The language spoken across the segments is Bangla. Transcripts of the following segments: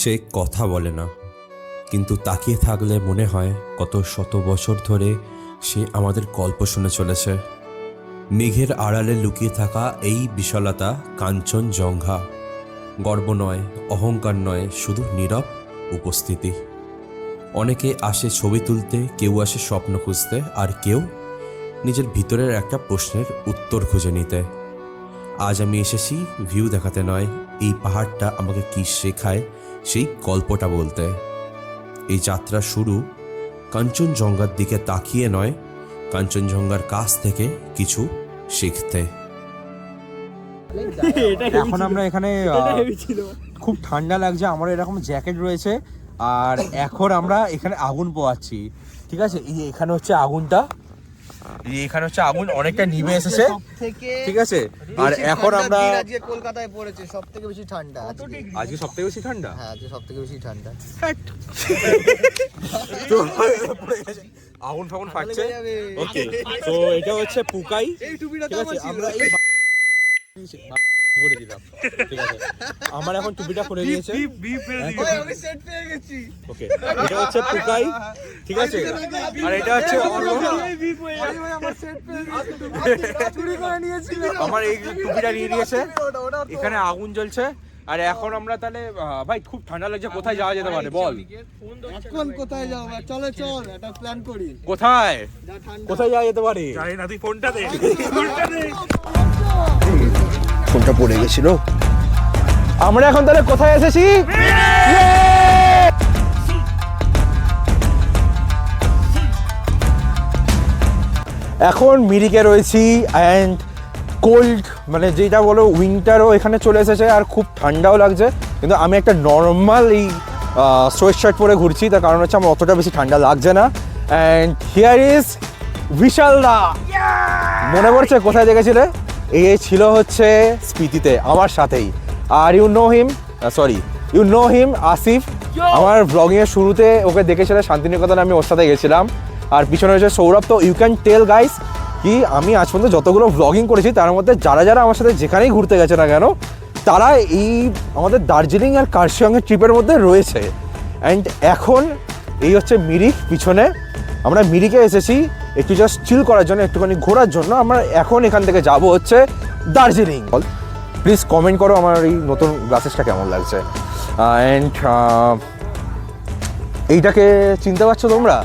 সে কথা বলে না, কিন্তু তাকিয়ে থাকলে মনে হয় কত শত বছর ধরে সে আমাদের গল্প শুনে চলেছে। মেঘের আড়ালে লুকিয়ে থাকা এই বিশালতা কাঞ্চনজঙ্ঘা। গর্ব নয়, অহংকার নয়, শুধু নীরব উপস্থিতি। অনেকে আসে ছবি তুলতে, কেউ আসে স্বপ্ন খুঁজতে, আর কেউ নিজের ভিতরের একটা প্রশ্নের উত্তর খুঁজে নিতে। আজ আমি এসেছি ভিউ দেখাতে নয়, এই পাহাড়টা আমাকে কী শেখায় সেই গল্পটা বলতে। এই যাত্রা শুরু কাঞ্চনজঙ্ঘার দিকে তাকিয়ে নয়, কাঞ্চনজঙ্ঘার কাছ থেকে কিছু শিখতে। এখন আমরা এখানে খুব ঠান্ডা লাগছে, আমার এরকম জ্যাকেট রয়েছে, আর এখন আমরা এখানে আগুন পোয়াচ্ছি। ঠিক আছে, এই এখানে হচ্ছে আগুনটা, এখানে হচ্ছে আগুন অনেকটা নিভে এসেছে। ঠিক আছে, আর এখন আমরা আজকে কলকাতায় পড়েছে সবথেকে বেশি ঠান্ডা। আজকে সবথেকে বেশি ঠান্ডা। হ্যাঁ, আজকে সবথেকে বেশি ঠান্ডা। তো আগুন ফাগুন ফাটছে। ওকে, তো এটা হচ্ছে পুকাই। ঠিক আছে, আমরা এই করে দিলাম। ঠিক আছে, আমার এখন টুপিটা পরে দিয়েছে। ওকে, এটা হচ্ছে পুকাই। ঠিক আছে, আর এটা হচ্ছে আমার এই টুপিটা নিয়ে নিয়েছে। এখানে আগুন জ্বলছে, আর এখন আমরা তাহলে ভাই খুব ঠান্ডা লাগছে, কোথায় যাওয়া যেতে পারে বল? এখন কোথায় যাও? চলে চল, একটা প্ল্যান করি। কোথায় কোথায় যাওয়া যেতে পারে? জানি না, তুই ফোনটা দে। ফোনটা পড়ে গেছিল। আমরা এখন তাহলে কোথায় এসেছি? এখন মিরিকে রয়েছি, অ্যান্ড কোল্ড মানে যেটা বলো উইন্টারও এখানে চলে এসেছে, আর খুব ঠান্ডাও লাগছে। কিন্তু আমি একটা নর্মাল এই সোয়েট শার্ট পরে ঘুরছি, তার কারণ হচ্ছে আমার অতটা বেশি ঠান্ডা লাগছে না। অ্যান্ড হিয়ার ইজ বিশাল দা। মনে পড়ছে কোথায় দেখেছিলে? এই ছিল হচ্ছে স্পিতিতে আমার সাথেই। আর ইউ নো হিম আসিফ। আমার ব্লগিংয়ের শুরুতে ওকে দেখেছিলে শান্তিনিকেতনে, আমি ওর সাথে গেছিলাম। আর পিছনে রয়েছে সৌরভ। তো ইউ ক্যান টেল গাইস কি আমি আজ পর্যন্ত যতগুলো ব্লগিং করেছি তার মধ্যে যারা যারা আমার সাথে যেখানেই ঘুরতে গেছে না কেন, তারা এই আমাদের দার্জিলিং আর কার্শিয়াংয়ের ট্রিপের মধ্যে রয়েছে। অ্যান্ড এখন এই হচ্ছে মিরিক পিছনে। আমরা মিরিকে এসেছি একটু জাস্ট চিল করার জন্য, একটুখানি ঘোরার জন্য। আমরা এখন এখান থেকে যাব হচ্ছে দার্জিলিং। প্লিজ কমেন্ট করো আমার এই নতুন গ্লাসেসটা কেমন লাগছে। অ্যান্ড এইটাকে চিনতে পারছো তোমরা?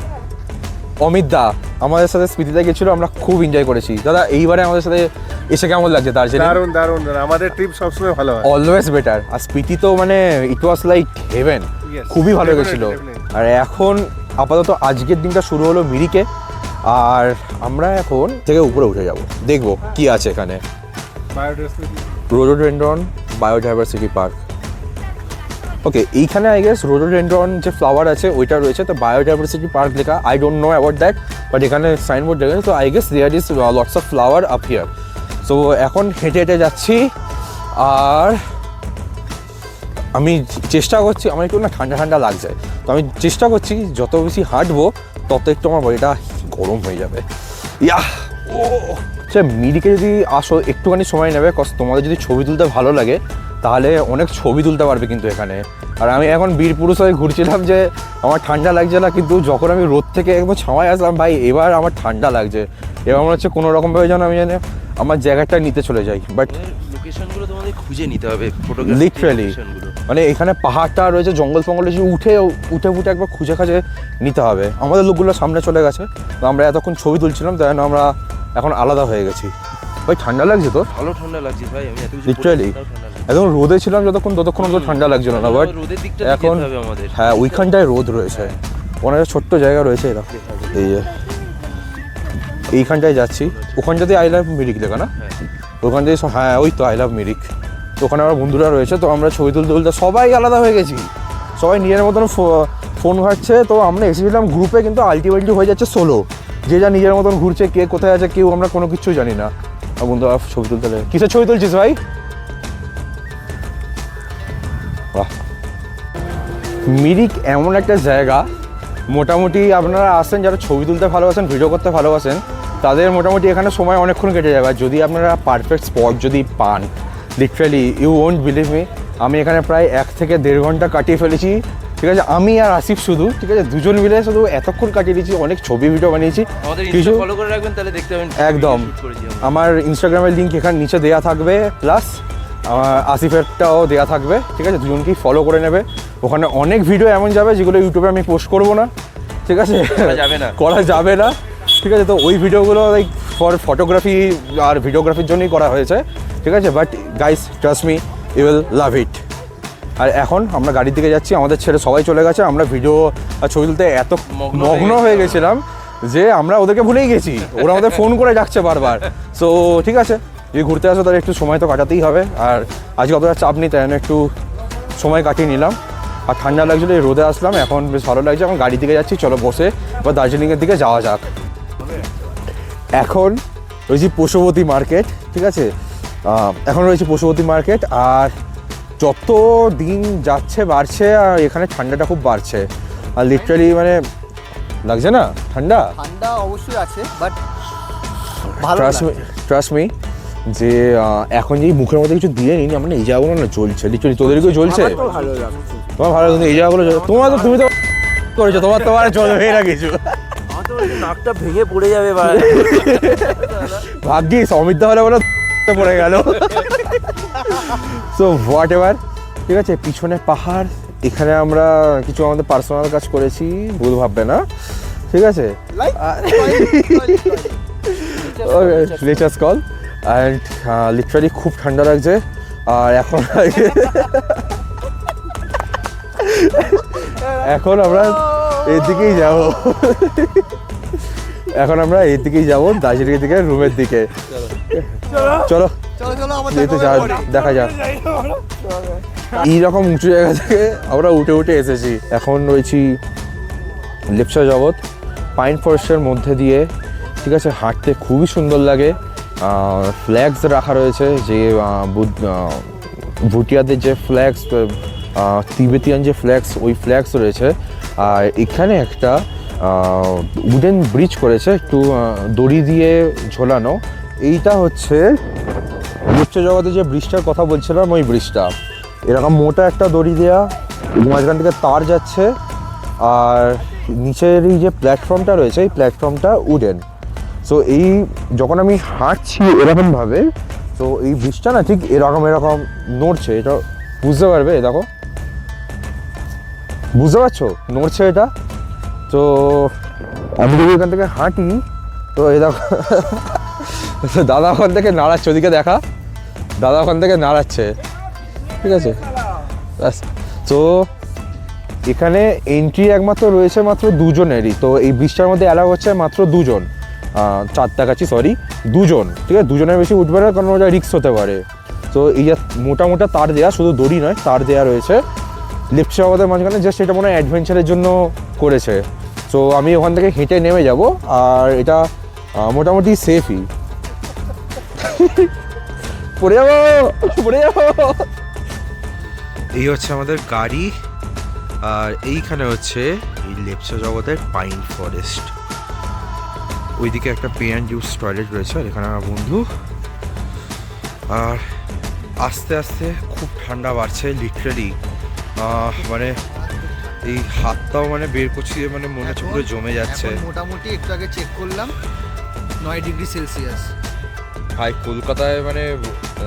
অমিত দা আমাদের সাথে স্পিতিতে গেছিলো, আমরা খুব এনজয় করেছি। দাদা এইবারে আমাদের সাথে এসে কেমন লাগছে দার্জিলিং? দারুণ দারুণ, আমাদের ট্রিপ সবসময় ভালো হয়, অলওয়েজ বেটার। আর স্পিতি তো মানে ইট ওয়াজ লাইক হেভেন, খুবই ভালো গেছিলো। আর এখন আপাতত আজকের দিনটা শুরু হলো মিরিকে, আর আমরা এখন থেকে উপরে উঠে যাব, দেখবো কি আছে এখানে। Rhododendron biodiversity park. ওকে, এইখানে আই গেস রোডোডেন্ড্রন যে ফ্লাওয়ার আছে ওইটা রয়েছে, তো বায়োডাইভার্সিটি পার্ক লেখা। I don't know about that, but এখানে সাইনবোর্ড লেখা, তো I guess there is lots of flower up here. So এখন হেঁটে হেঁটে যাচ্ছি, আর আমি চেষ্টা করছি, আমার একটু না ঠান্ডা ঠান্ডা লাগছে, তো আমি চেষ্টা করছি যত বেশি হাঁটবো তত একটু আমার বডিটা গরম হয়ে যাবে। আচ্ছা, মিরিকে যদি আসো একটুখানি সময় নেবে, কজ তোমাদের যদি ছবি তুলতে ভালো লাগে তাহলে অনেক ছবি তুলতে পারবে কিন্তু এখানে। আর আমি এখন বীরপুরুষ হয়ে ঘুরছিলাম যে আমার ঠান্ডা লাগছে না, কিন্তু যখন আমি রোদ থেকে একদম ছাওয়ায় আসলাম, ভাই এবার আমার ঠান্ডা লাগছে। এবার মনে হচ্ছে কোনো রকমভাবে যেন আমি জানি আমার জায়গাটা নিতে চলে যাই। বাট লোকেশনগুলো তোমাদের খুঁজে নিতে হবে, লিটারালি মানে এখানে পাহাড়টা রয়েছে, জঙ্গল ফঙ্গল রয়েছে, উঠে একবার খুঁজে খাজে নিতে হবে। আমাদের লোকগুলো সামনে চলে গেছে, তো আমরা এতক্ষণ ছবি তুলছিলাম, তাই জন্য আমরা এখন আলাদা হয়ে গেছি। ভাই ঠান্ডা লাগছে তো? ভালো ঠান্ডা লাগছে ভাই, আমি এত কিছু লিটারালি একদম রোদে ছিলাম যতক্ষণ, ততক্ষণ অত ঠান্ডা লাগছিল না। বাট রোদের দিকটা এখন আমাদের, হ্যাঁ ওইখানটায় রোদ রয়েছে, অনেক ছোট্ট জায়গা রয়েছে এরকম। এই যে এইখানটায় যাচ্ছি, ওখানটাতে আই লাভ মিরিক লেখা না, ওখানটায় হ্যাঁ ওই তো আই লাভ মিরিক। তো ওখানে আমার বন্ধুরা রয়েছে, তো আমরা ছবি তুলতে তুলতে সবাই আলাদা হয়ে গেছি, সবাই নিজের মতন ফোন ঘাটছে। তো আমরা এসেছিলাম গ্রুপে, কিন্তু আলটিমেটলি হয়ে যাচ্ছে সোলো, যে যা নিজের মতন ঘুরছে, কে কোথায় আছে কেউ আমরা কোনো কিছুই জানি না। আর বন্ধুরা ছবি তুলতে লাগে। কিসের ছবি তুলছিস ভাই? বাহ, মিরিক এমন একটা জায়গা, মোটামুটি আপনারা আসেন যারা ছবি তুলতে ভালোবাসেন, ভিডিও করতে ভালোবাসেন, তাদের মোটামুটি এখানে সময় অনেকক্ষণ কেটে যাবে। আর যদি আপনারা পারফেক্ট স্পট যদি পান, literally you won't believe me, আমি এখানে প্রায় 1 থেকে 1.5 ঘন্টা কাটিয়ে ফেলেছি, ঠিক আছে। আমি আর আসিফ শুধু, ঠিক আছে, দুজন মিলে শুধু এতক্ষণ কাটিয়ে দিয়েছি, অনেক ছবি ভিডিও বানিয়েছি। আমাদের কিছু ফলো করে রাখবেন, তাহলে দেখতে পাবেন একদম। shoot করেছি আমরা। আমার ইনস্টাগ্রামের লিঙ্ক এখানে নিচে দেওয়া থাকবে, প্লাস আসিফেরটাও দেওয়া থাকবে, ঠিক আছে। দুজনকেই ফলো করে নেবে। ওখানে অনেক ভিডিও এমন যাবে যেগুলো ইউটিউবে আমি পোস্ট করবো না, ঠিক আছে, করা যাবে না। করা যাবে না, ঠিক আছে। তো ওই ভিডিওগুলো লাইক ফর ফটোগ্রাফি আর ভিডিওগ্রাফির জন্যই করা হয়েছে, ঠিক আছে। But guys, trust me, you will love it. আর এখন আমরা গাড়ির দিকে যাচ্ছি, আমাদের ছেড়ে সবাই চলে গেছে। আমরা ভিডিও আর ছবি তুলতে এত মগ্ন হয়ে গেছিলাম যে আমরা ওদেরকে ভুলেই গেছি। ওরা আমাদের ফোন করে ডাকছে বারবার। সো ঠিক আছে, যদি ঘুরতে আসো তাহলে একটু সময় তো কাটাতেই হবে। আর আজকে অতটা চাপ নেই, তাই জন্য একটু সময় কাটিয়ে নিলাম। আর ঠান্ডা লাগছিলো, এই রোদে আসলাম, এখন বেশ ভালো লাগছে। এখন গাড়ির দিকে যাচ্ছি, চলো বসে এবার দার্জিলিংয়ের দিকে যাওয়া যাক। এখন রয়েছি পশুপতি মার্কেট, ঠিক আছে। এখন রয়েছে পশুপতি মার্কেট। আর যত দিন যাচ্ছে বাড়ছে, আর এখানে ঠান্ডাটা খুব বাড়ছে। আর লিটারালি মানে লাগছে না ঠান্ডা? ঠান্ডা অবশ্যই আছে, বাট ভালো লাগছে। ট্রাস্ট মি যে এখন যেই মুখের মধ্যে কিছু দিয়ে নিই, আমরা এই জায়গাগুলো না জ্বলছে, লিটারালি। তোদেরকেও জ্বলছে? আমার তো ভালো লাগছে। তোমার ভালো, কিন্তু এই জায়গাগুলো তুমি তো করেছো, তোমার জ্বলবে না কিছু। আমার তো নাকটা ভেঙে পড়ে যাবে ভাই। ভাগ্যিস অমিত হলে বলে পড়ে গেল। সো হোয়াট এভার, ঠিক আছে। পিছনে পাহাড়, এখানে আমরা কিছু আমাদের পার্সোনাল কাজ করেছি, ভুল ভাববে না, ঠিক আছে। Let us call. অ্যান্ড লিটারালি খুব ঠান্ডা লাগছে। আর এখন আমরা এর দিকেই যাবো। এখন আমরা এর দিকেই যাবো, দার্জিলিংয়ের দিকে, রুমের দিকে। চলো দেখা যাক। এইরকম উঁচু জায়গা থেকে আমরা উঠে উঠে এসেছি। এখন রয়েছি লেপচা জগৎ পাইন ফরেস্টের মধ্যে দিয়ে, ঠিক আছে। হাঁটতে খুবই সুন্দর লাগে। ফ্ল্যাগস রাখা রয়েছে, যে ভুটিয়াদের যে ফ্ল্যাগস, তিবেতিয়ান যে ফ্ল্যাগস, ওই ফ্ল্যাগস রয়েছে। আর এখানে একটা উডেন ব্রিজ করেছে, একটু দড়ি দিয়ে ঝোলানো। এইটা হচ্ছে লেপচা জগতে যে ব্রিজটার কথা বলছিলাম, ওই ব্রিজটা। এরকম মোটা একটা দড়ি দেওয়া, মাঝখান থেকে তার যাচ্ছে। আর নিচের এই যে প্ল্যাটফর্মটা রয়েছে, এই প্ল্যাটফর্মটা উডেন। সো এই যখন আমি হাঁটছি এরকমভাবে, তো এই ব্রিজটা না ঠিক এরকম নড়ছে। এটা বুঝতে পারবে, দেখো, বুঝতে পারছো, নড়ছে এটা। তো আমি যদি এখান থেকে হাঁটি, তো এই দেখো দাদা ওখান থেকে নাড়াচ্ছে, ওদিকে দেখা, দাদা ওখান থেকে নাড়াচ্ছে, ঠিক আছে। তো এখানে এন্ট্রি একমাত্র রয়েছে মাত্র 2 জনেরই। তো এই ব্রিজটার মধ্যে অ্যালাউ হচ্ছে মাত্র 2 জন, 4 দেখাচ্ছি, সরি, 2 জন, ঠিক আছে। 2 জনের বেশি উঠবে না, কারণ ওটা রিস্ক হতে পারে। তো এই যে মোটা তার দেওয়া, শুধু দড়ি নয়, তার দেওয়া রয়েছে লেপচা জগতের মাঝখানে, জাস্ট এটা মনে হয় অ্যাডভেঞ্চারের জন্য করেছে। সো আমি ওখান থেকে হেঁটে নেমে যাব। আর এটা মোটামুটি সেফই। পড়ে যাবো। এই হচ্ছে আমাদের গাড়ি। আর এইখানে হচ্ছে এই লেপচা জগতের পাইন ফরেস্ট। ওইদিকে একটা পে অ্যান্ড ইউজ টয়লেট রয়েছে, আর এখানে আমার বন্ধু। আর আস্তে আস্তে খুব ঠান্ডা বাড়ছে, লিটারালি। মানে এই হাতটাও মানে বের করছি, মানে মনে হচ্ছে পুরো জমে যাচ্ছে। মোটামুটি একটু আগে চেক করলাম, 9 ডিগ্রি সেলসিয়াস। হাই, কলকাতায় মানে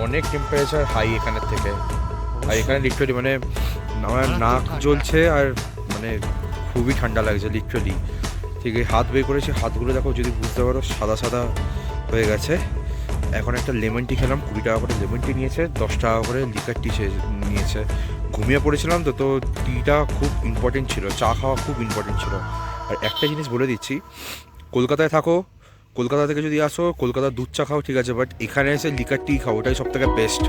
অনেক টেম্পারেচার হাই এখানের থেকে। আর এখানে লিটারালি মানে আমার নাক জ্বলছে, আর মানে খুবই ঠান্ডা লাগছে লিটারালি। ঠিক এই হাত বের করেছি, হাতগুলো দেখো, যদি বুঝতে পারো, সাদা সাদা হয়ে গেছে। এখন একটা লেমন টি খেলাম, 20 টাকা করে লেমন টি নিয়েছে, 10 টাকা করে লিকার টি নিয়েছে। ঘুমিয়ে পড়েছিলাম তো টিটা খুব ইম্পর্টেন্ট ছিল, চা খাওয়া খুব ইম্পর্টেন্ট ছিল। আর একটা জিনিস বলে দিচ্ছি, কলকাতায় থাকো, কলকাতা থেকে যদি আসো, কলকাতার দুধ চা খাও, ঠিক আছে, বাট এখানে এসে লিকার টি খাও, ওটাই সব থেকে বেস্ট।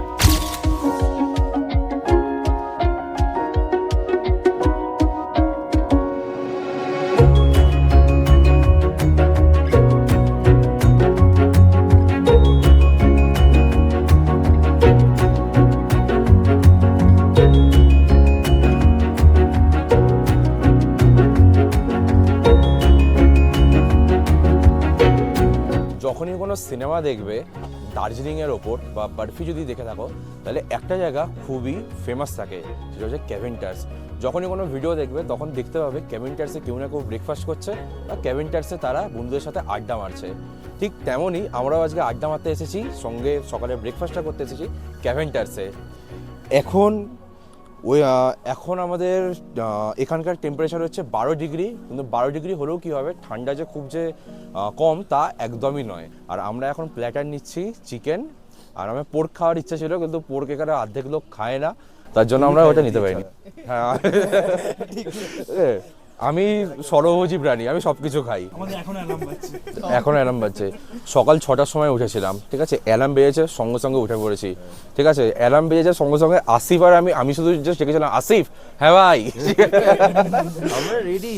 যখনই কোনো সিনেমা দেখবে, দার্জিলিংয়ের ওপর বা বরফি যদি দেখে থাকো তাহলে একটা জায়গা খুবই ফেমাস থাকে, সেটা হচ্ছে ক্যাভেন্টার্স। যখনই কোনো ভিডিও দেখবে তখন দেখতে পাবে ক্যাভেন্টার্সে কেউ না কেউ ব্রেকফাস্ট করছে বা ক্যাভেন্টার্সে তারা বন্ধুদের সাথে আড্ডা মারছে। ঠিক তেমনই আমরাও আজকে আড্ডা মারতে এসেছি, সঙ্গে সকালে ব্রেকফাস্টটা করতে এসেছি ক্যাভেন্টার্সে। এখন আমাদের এখানকার টেম্পারেচার হচ্ছে 12 ডিগ্রি, কিন্তু 12 ডিগ্রি হলেও কী হবে, ঠান্ডা যে খুব যে কম তা একদমই নয়। আর আমরা এখন প্ল্যাটার নিচ্ছি চিকেন, আর আমার পোর্ক খাওয়ার ইচ্ছা ছিল কিন্তু পোর্ক এখানে অর্ধেক লোক খায় না, তার জন্য আমরা ওটা নিতে পারিনি। হ্যাঁ আমি সর্বভোজী প্রাণী, আমি সব কিছু খাই। এখন অ্যালার্ম বাজছে, সকাল 6টার সময় উঠেছিলাম, ঠিক আছে, অ্যালার্ম বেজেছে সঙ্গে সঙ্গে উঠে পড়েছি, ঠিক আছে, অ্যালার্ম বেজেছে সঙ্গে সঙ্গে আসিফ আর আমি শুধু জাস্ট ডেকেছিলাম আসিফ, হ্যাঁ ভাই আমরা রেডি,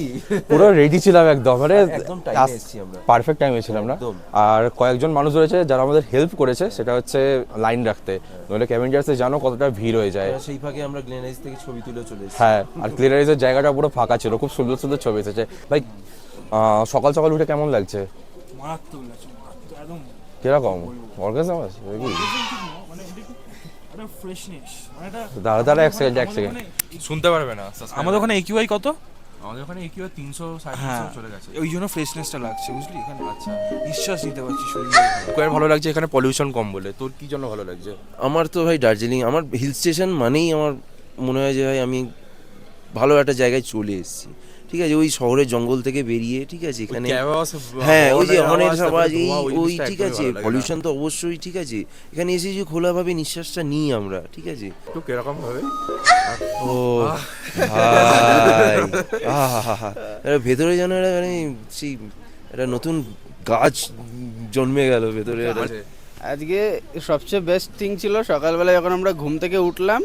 পুরো রেডি ছিলাম একদম, মানে একদম টাইমে এসেছি আমরা, পারফেক্ট টাইমে ছিলাম না। আর কয়েকজন মানুষ রয়েছে যারা আমাদের হেল্প করেছে, সেটা হচ্ছে লাইন রাখতে, নইলে ক্যাভেন্টার্সে জানো কতটা ভিড় হয়ে যায়। সেই ফাঁকে আমরা গ্লেনাইজ থেকে ছবি তুলে চলে এসেছি। হ্যাঁ, আর ক্লিয়ারাইজের জায়গাটা পুরো ফাঁকা ছিল, খুব সুন্দর সুন্দর ছবি এসেছে। ভাই সকাল সকাল উঠে কেমন লাগছে? মারাত্মক লাগছে, মারাত্মক, একদম কিরকম অর্গাজম আছে নাকি? মানে একটা ফ্রেশনেস, মানে একটা দাঁড়া এক সেকেন্ড শুনতে পারবে না। আমাদের ওখানে একিউআই কত? আমাদের ওখানে একিউ 300 হ্যাঁ, 350 চলে গেছে। ওই জন্য ফ্রেশনেসটা লাগছে, বুঝলি? এখানে আচ্ছা নিঃশ্বাস নিতে পারছি সুন্দর। কোয়ার ভালো লাগছে এখানে পলিউশন কম বলে। তোর কি জন্য ভালো লাগছে? আমার তো ভাই দার্জিলিং, আমার হিল স্টেশন মানেই আমার মনে হয় যে ভাই আমি ভালো একটা জায়গায় চলে এসেছি, ঠিক আছে, ওই শহরের জঙ্গল থেকে বেরিয়ে, ঠিক আছে, এখানে হ্যাঁ ওই যে অনেক সবাই ওই ঠিক আছে, পলিউশন তো অবশ্যই, ঠিক আছে, এখানে এসে যে খোলাভাবে নিঃশ্বাসটা নিই আমরা, ঠিক আছে। তো কিরকম ভাবে ও ভাই ভেতরে যেন একটা মানে সেই একটা নতুন গাছ জন্মে গেল ভেতরে। আজকে সবচেয়ে বেস্ট থিং ছিল সকালবেলা যখন আমরা ঘুম থেকে উঠলাম,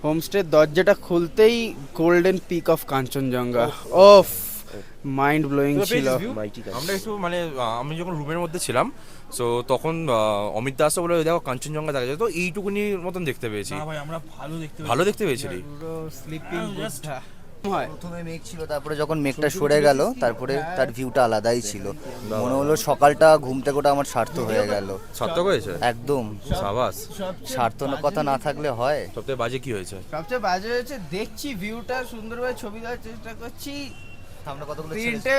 হোমস্টের দরজাটা খুলতেই golden peak of Kanchenjunga, of mind blowing ছিল। আমরা একটু মানে আমি যখন রুমের মধ্যে ছিলাম, সো তখন অমিত দাস বলে দেখো কাঞ্চনজঙ্ঘা দেখা যায়, তো এইটুকুনি মতন দেখতে পেয়েছি। না ভাই, আমরা ভালো দেখতে পেয়েছিলি? পুরো স্লিপিং হয়। প্রথমে মেঘ ছিল, তারপরে যখন মেঘটা সরে গেল তারপরে তার ভিউটা আলাদাই ছিল। মনে হলো সকালটা ঘুম থেকে ওটা আমার সার্থক হয়ে গেল। সার্থক হয়েছে একদম। সাবাস। সার্থকতা না থাকলে হয়? সবথেকে বাজে কি হয়েছে? সবচেয়ে বাজে হয়েছে দেখছি ভিউটা সুন্দরভাবে ছবি দেওয়ার চেষ্টা করছি, সামনে কতগুলো তিনটে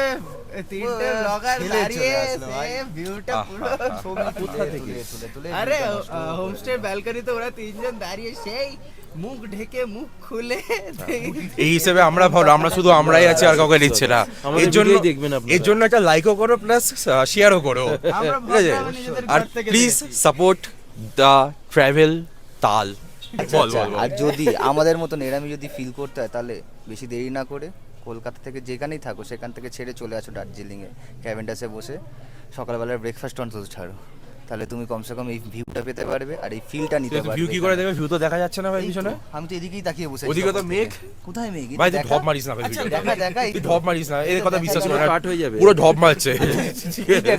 ব্লগার দাঁড়িয়ে ভিউটা পুরো ছবি কোথা থেকে তুলে আরে হোমস্টে ব্যালকনিতে ওরা তিনজন দাঁড়িয়ে সেই মুখ ঢেকে মুখ খুলে এই হিসেবে আমরা ভালো, আমরা শুধু আমরাই আছি আর কাউকে দিচ্ছে না। এর জন্য দেখবেন আপনারা, এর জন্য একটা লাইকও করো প্লাস শেয়ারও করো, আমরা ঠিক আছে? ভাবলাম নিজেদের আর ঘর থেকে প্লিজ দেখে। সাপোর্ট দ্য ট্রাভেল তাল। বল বল আর যদি আমাদের মতন এরামি যদি ফিল করতে হয় তাহলে বেশি দেরি না করে কলকাতা থেকে যেখানেই থাকো সেখান থেকে ছেড়ে চলে আসো দার্জিলিংয়ে, ক্যাভেন্টাসে বসে সকালবেলার ব্রেকফাস্ট অন্তত ছাড়ো, তাহলে তুমি কমসে কম এই ভিউটা পেতে পারবে আর এই ফিলটা নিতে পারবে। ভিউ কি করে দেখবে? ভিউ তো দেখা যাচ্ছে না ভাই পিছনে। আমি তো এদিকেই তাকিয়ে বসে আছি। ওদিকে তো মেঘ। কোথায় মেঘ? ভাই তুই ঢপ মারিস না ভাই, আচ্ছা, ভিডিও দেখা তুই ঢপ মারিস না, এর কথা বিশ্বাস করে না, কাট হয়ে যাবে, পুরো ঢপ মারছে।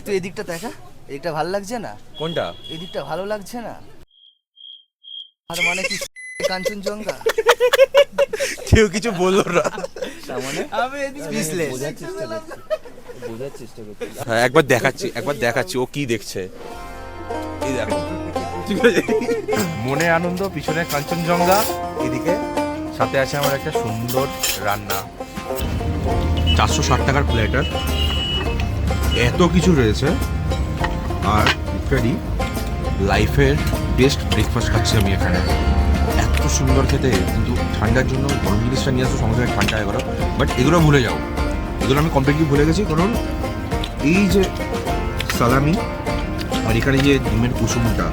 তুই এদিকটা দেখা, এদিকটা ভালো লাগছে না? কোনটা? এদিকটা ভালো লাগছে না? আর মানে কি কাঞ্চনজঙ্ঘা? কেউ কিছু বললো না, তার মানে আমি এদিকে বোঝার চেষ্টা করছি। হ্যাঁ একবার দেখাচ্ছি ও কি দেখছে। এই দেখো, ঠিক আছে, মনে আনন্দ, পিছনে কাঞ্চনজঙ্ঘা, এদিকে সাথে আছে আমার একটা সুন্দর রান্না। 460 টাকার প্লেটার, এত কিছু রয়েছে। আর লিটারালি লাইফের বেস্ট ব্রেকফাস্ট খাচ্ছি আমি এখানে। এত সুন্দর খেতে, কিন্তু ঠান্ডার জন্য গরম জিনিসটা নিয়ে আসো, সঙ্গে সঙ্গে ঠান্ডা হয়ে গেলো। বাট এগুলো ভুলে যাও, এগুলো আমি কমপ্লিটলি ভুলে গেছি, কারণ এই যে সালামি আর এখানে যে ডিমের কুসুমটা,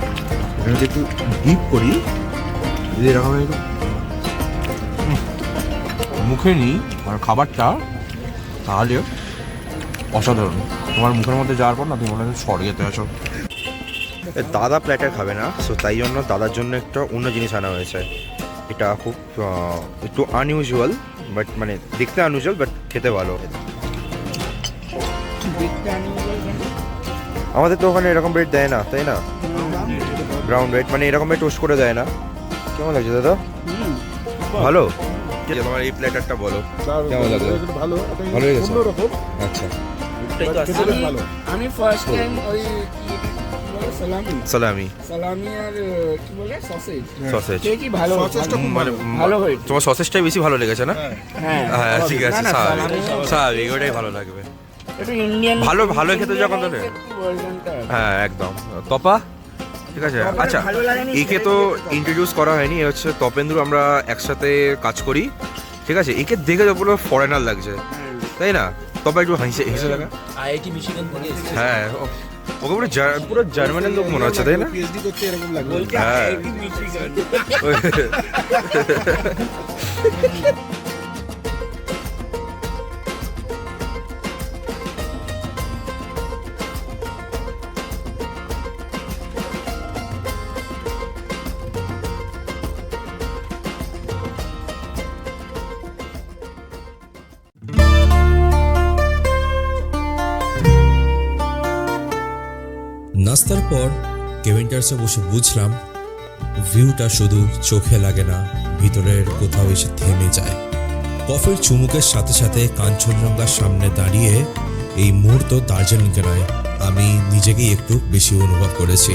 এখানে যদি একটু ডিপ করি, যদি এরকম একটু মুখে নিই আর খাবারটা, তাহলে অসাধারণ। তোমার মুখের মধ্যে যাওয়ার পর না তুমি মনে হয় স্বর্গেতে আসো। দাদা প্ল্যাটার খাবে না, সো তাই জন্য দাদার জন্য একটা অন্য জিনিস আনা হয়েছে। এটা খুব একটু আনইউজুয়াল, বাট মানে দেখতে আনইউজুয়াল বাট খেতে ভালো। আমাদের তো ওখানে এরকম ব্রেড দেয় না, তাই না? ব্রাউন ব্রেড, মানে এরকম ব্রেড টোস্ট করে দেয় না। কেমন লাগছে দাদা? ভালো। তোমার এই প্ল্যাটারটা বলো কেমন লাগলো? ভালো লেগেছে? আচ্ছা, আমি ফার্স্ট টাইম ওই সালামি সালামি আর কি বলে সসেজ সসেজ কে কি ভালো মানে ভালো হয়েছে তোমার সসেজটাই বেশি ভালো লেগেছে না? হ্যাঁ হ্যাঁ ঠিক আছে, না, স্বাভাবিক সালামি- স্বাভাবিক, ওটাই ভালো লাগবে। একটু ইন্ডিয়ান ভালো খেতে যখন তাহলে ভার্সনটা হ্যাঁ একদম। তপা ঠিক আছে। তপার আচ্ছা, ভালো লাগেনি একে তো ইন্ট্রোডিউস করা হয়নি, এ হচ্ছে তপেন্দ্র, আমরা একসাথে কাজ করি, ঠিক আছে। একে দেখে তো পুরো ফরেনার লাগছে, তাই না? তবে একটু হেসে লাগা। আইআইটি মিশিগান থেকে এসেছে। হ্যাঁ ওকে পুরো জার্মানের লোক মনে হচ্ছে, তাই না? পিএইচডি করতে এরকম লাগবে। হ্যাঁ নাস্তার পর কেভেন্টার্সে বসে বুঝলাম ভিউটা শুধু চোখে লাগে না, ভিতরের কোথাও এসে থেমে যায়। কফির চুমুকের সাথে সাথে কাঞ্চনজঙ্ঘার সামনে দাঁড়িয়ে এই মুহূর্ত দার্জিলিংকে নয়, আমি নিজেকেই একটু বেশি অনুভব করেছি।